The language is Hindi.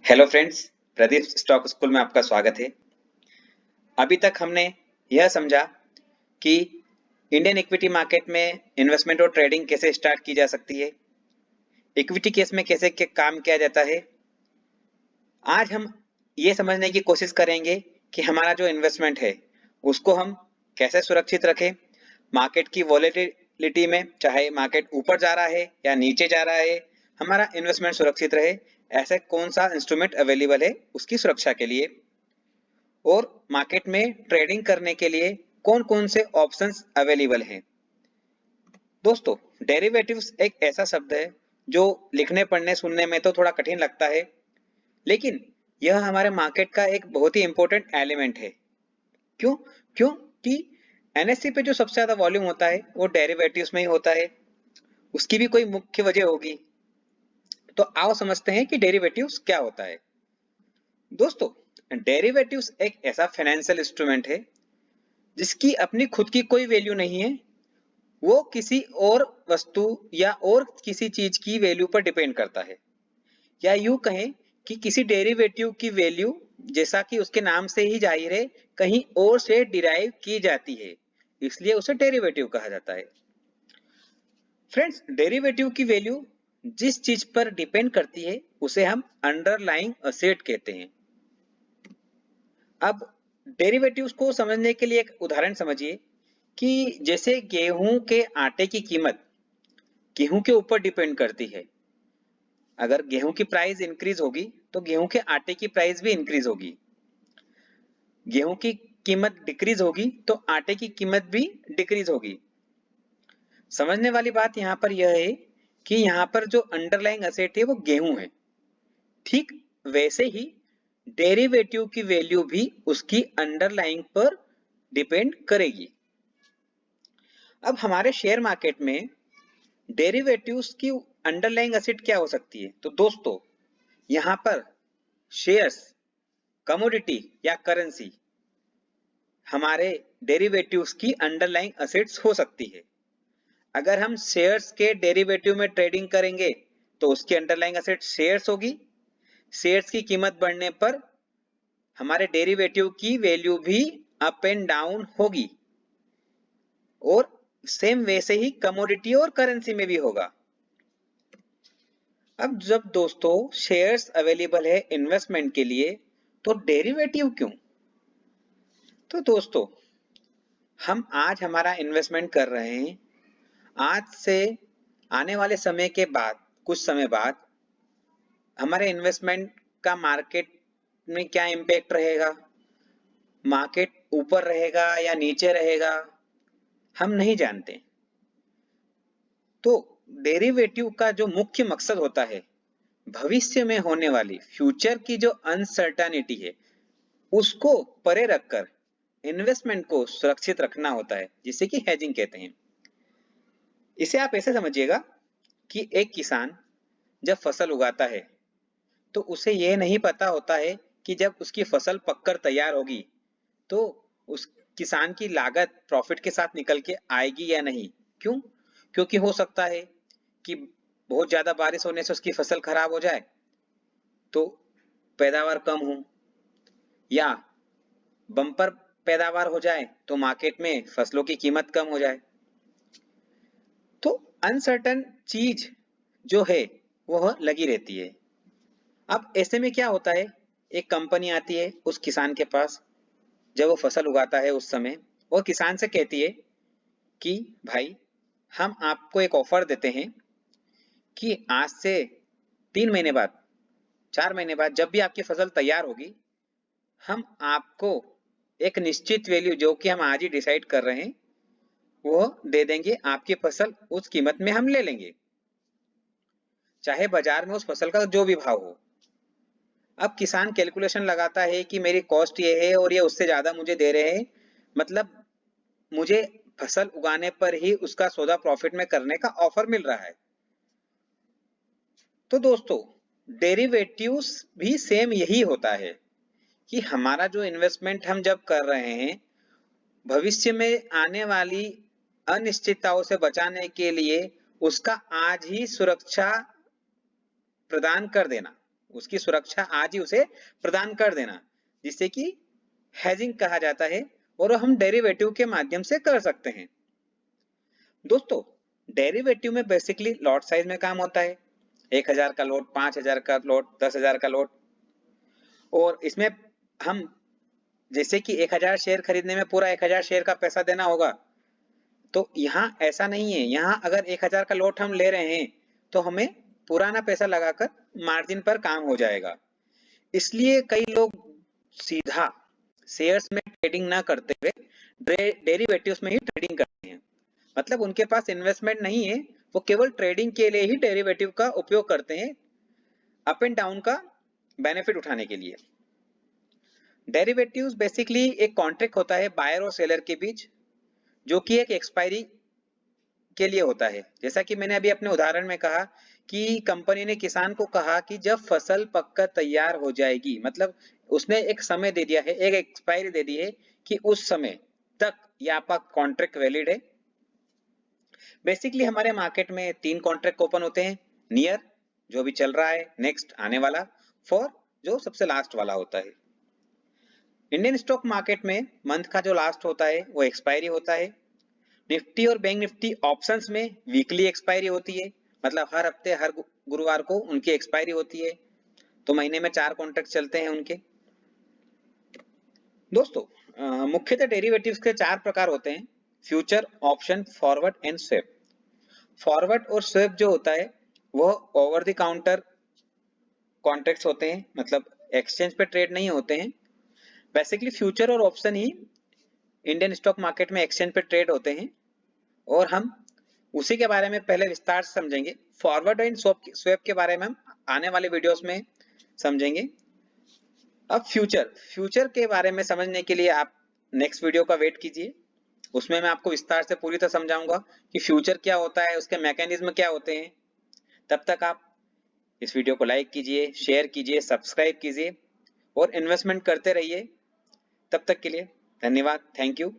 Hello friends, Pradeep stock school में आपका स्वागत है। अभी तक हमने यह समझा कि इंडियन इक्विटी मार्केट में इन्वेस्टमेंट और ट्रेडिंग कैसे स्टार्ट की जा सकती है, इक्विटी केस में कैसे काम किया जाता है। आज हम ये समझने की कोशिश करेंगे कि हमारा जो इन्वेस्टमेंट है उसको हम कैसे सुरक्षित रखें मार्केट की वॉलेटिलिटी में, चाहे मार्केट ऊपर जा रहा है या नीचे जा रहा है, हमारा इन्वेस्टमेंट सुरक्षित रहे। ऐसे कौन सा इंस्ट्रूमेंट अवेलेबल है उसकी सुरक्षा के लिए, और मार्केट में ट्रेडिंग करने के लिए कौन कौन से ऑप्शंस अवेलेबल हैं। दोस्तों, डेरिवेटिव्स एक ऐसा शब्द है जो लिखने पढ़ने सुनने में तो थोड़ा कठिन लगता है, लेकिन यह हमारे मार्केट का एक बहुत ही इंपॉर्टेंट एलिमेंट है। क्यों? क्योंकि एनएससी पे जो सबसे ज्यादा वॉल्यूम होता है वो डेरिवेटिव्स में ही होता है। उसकी भी कोई मुख्य वजह होगी, तो आओ समझते हैं कि डेरिवेटिव्स क्या होता है। दोस्तों, डेरिवेटिव्स एक ऐसा फाइनेंशियल इंस्ट्रूमेंट है जिसकी अपनी खुद की कोई वैल्यू नहीं है। वो किसी और वस्तु या और किसी चीज की वैल्यू पर डिपेंड करता है, या यूं कहें कि किसी डेरिवेटिव की वैल्यू, जैसा कि उसके नाम से ही जाहिर है, कहीं और से डिराइव की जाती है, इसलिए उसे डेरिवेटिव कहा जाता है। फ्रेंड्स, डेरिवेटिव की वैल्यू जिस चीज पर डिपेंड करती है उसे हम अंडरलाइंग एसेट कहते हैं। अब डेरिवेटिव्स को समझने के लिए एक उदाहरण समझिए कि जैसे गेहूं के आटे की कीमत गेहूं के ऊपर डिपेंड करती है। अगर गेहूं की प्राइस इंक्रीज होगी तो गेहूं के आटे की प्राइस भी इंक्रीज होगी। गेहूं की कीमत डिक्रीज होगी तो आटे की कीमत भी डिक्रीज होगी। समझने वाली बात यहाँ पर यह है कि यहाँ पर जो अंडरलाइंग एसेट है वो गेहूं है। ठीक वैसे ही डेरिवेटिव की वैल्यू भी उसकी अंडरलाइंग पर डिपेंड करेगी। अब हमारे शेयर मार्केट में डेरिवेटिव्स की अंडरलाइंग एसेट क्या हो सकती है? तो दोस्तों, यहाँ पर शेयर्स, कमोडिटी या करेंसी हमारे डेरिवेटिव्स की अंडरलाइंग एसेट्स हो सकती है। अगर हम शेयर्स के डेरिवेटिव में ट्रेडिंग करेंगे तो उसकी अंडरलाइंग एसेट शेयर्स होगी। शेयर्स की कीमत बढ़ने पर हमारे डेरिवेटिव की वैल्यू भी अप एंड डाउन होगी, और सेम वैसे ही कमोडिटी और करेंसी में भी होगा। अब जब दोस्तों शेयर्स अवेलेबल है इन्वेस्टमेंट के लिए, तो डेरिवेटिव क्यों? तो दोस्तों, हम आज हमारा इन्वेस्टमेंट कर रहे हैं। आज से आने वाले समय के बाद, कुछ समय बाद, हमारे इन्वेस्टमेंट का मार्केट में क्या इम्पैक्ट रहेगा, मार्केट ऊपर रहेगा या नीचे रहेगा, हम नहीं जानते। तो डेरिवेटिव का जो मुख्य मकसद होता है, भविष्य में होने वाली फ्यूचर की जो अनसर्टेनिटी है उसको परे रखकर इन्वेस्टमेंट को सुरक्षित रखना होता है, जिसे कि हेजिंग कहते हैं। इसे आप ऐसे समझिएगा कि एक किसान जब फसल उगाता है तो उसे यह नहीं पता होता है कि जब उसकी फसल पककर तैयार होगी तो उस किसान की लागत प्रॉफिट के साथ निकल के आएगी या नहीं। क्यों? क्योंकि हो सकता है कि बहुत ज्यादा बारिश होने से उसकी फसल खराब हो जाए तो पैदावार कम हो, या बम्पर पैदावार हो जाए तो मार्केट में फसलों की कीमत कम हो जाए। तो अनसर्टन चीज जो है वह लगी रहती है। अब ऐसे में क्या होता है, एक कंपनी आती है उस किसान के पास जब वो फसल उगाता है उस समय, वो किसान से कहती है कि भाई, हम आपको एक ऑफर देते हैं कि आज से 3 महीने बाद, 4 महीने बाद, जब भी आपकी फसल तैयार होगी, हम आपको एक निश्चित वैल्यू जो कि हम आज ही डिसाइड कर रहे हैं वो दे देंगे। आपकी फसल उस कीमत में हम ले लेंगे, चाहे बाजार में उस फसल का जो भी भाव हो। अब किसान कैलकुलेशन लगाता है कि मेरी कॉस्ट ये है और ये उससे ज्यादा मुझे दे रहे हैं, मतलब मुझे फसल उगाने पर ही उसका सौदा प्रॉफिट में करने का ऑफर मिल रहा है। तो दोस्तों, डेरिवेटिव्स भी सेम यही होता है कि हमारा जो इन्वेस्टमेंट हम जब कर रहे हैं, भविष्य में आने वाली अनिश्चितताओं से बचाने के लिए उसका आज ही सुरक्षा प्रदान कर देना, उसकी सुरक्षा आज ही उसे प्रदान कर देना, जिससे कि हेजिंग कहा जाता है, और हम डेरिवेटिव के माध्यम से कर सकते हैं। दोस्तों, डेरिवेटिव में बेसिकली लॉट साइज में काम होता है। 1000 का लॉट, 5000 का लॉट, 10,000 का लॉट, और इसमें हम जैसे कि 1000 शेयर खरीदने में पूरा 1000 शेयर का पैसा देना होगा, तो यहाँ ऐसा नहीं है। यहाँ अगर 1000 का लॉट हम ले रहे हैं तो हमें पुराना पैसा लगाकर मार्जिन पर काम हो जाएगा। इसलिए कई लोग सीधा शेयर्स में ट्रेडिंग ना करते हुए डेरिवेटिव्स में ही ट्रेडिंग करते हैं। मतलब उनके पास इन्वेस्टमेंट नहीं है, वो केवल ट्रेडिंग के लिए ही डेरिवेटिव का उपयोग करते हैं, अप एंड डाउन का बेनिफिट उठाने के लिए। डेरिवेटिव्स बेसिकली एक कॉन्ट्रैक्ट होता है बायर और सेलर के बीच, जो कि एक एक्सपायरी के लिए होता है। जैसा कि मैंने अभी अपने उदाहरण में कहा कि कंपनी ने किसान को कहा कि जब फसल पककर तैयार हो जाएगी, मतलब उसने एक समय दे दिया है, एक एक्सपायरी दे दी है कि उस समय तक ये आपका कॉन्ट्रैक्ट वैलिड है। बेसिकली हमारे मार्केट में 3 कॉन्ट्रैक्ट ओपन होते हैं, नियर जो अभी चल रहा है, नेक्स्ट आने वाला, फॉर जो सबसे लास्ट वाला होता है। इंडियन स्टॉक मार्केट में मंथ का जो लास्ट होता है वो एक्सपायरी होता है। निफ्टी और बैंक निफ्टी ऑप्शंस में वीकली एक्सपायरी होती है, मतलब हर हफ्ते हर गुरुवार को उनकी एक्सपायरी होती है, तो महीने में 4 कॉन्ट्रैक्ट चलते हैं उनके। दोस्तों, मुख्यतः डेरिवेटिव्स के 4 प्रकार होते हैं, future, option, forward and swap. Forward और स्वेप जो होता है वो ओवर द काउंटर कॉन्ट्रैक्ट्स होते हैं, मतलब एक्सचेंज पे ट्रेड नहीं होते हैं। बेसिकली फ्यूचर और ऑप्शन ही इंडियन स्टॉक मार्केट में एक्सचेंज पे ट्रेड होते हैं, और हम उसी के बारे में पहले विस्तार से समझेंगे। फॉरवर्ड एंड स्वेप के बारे में हम आने वाले वीडियोस में समझेंगे। अब फ्यूचर के बारे में समझने के लिए आप नेक्स्ट वीडियो का वेट कीजिए, उसमें मैं आपको विस्तार से पूरी तरह समझाऊंगा कि फ्यूचर क्या होता है, उसके मैकेनिज्म क्या होते हैं। तब तक आप इस वीडियो को लाइक कीजिए, शेयर कीजिए, सब्सक्राइब कीजिए और इन्वेस्टमेंट करते रहिए। तब तक के लिए धन्यवाद, थैंक यू।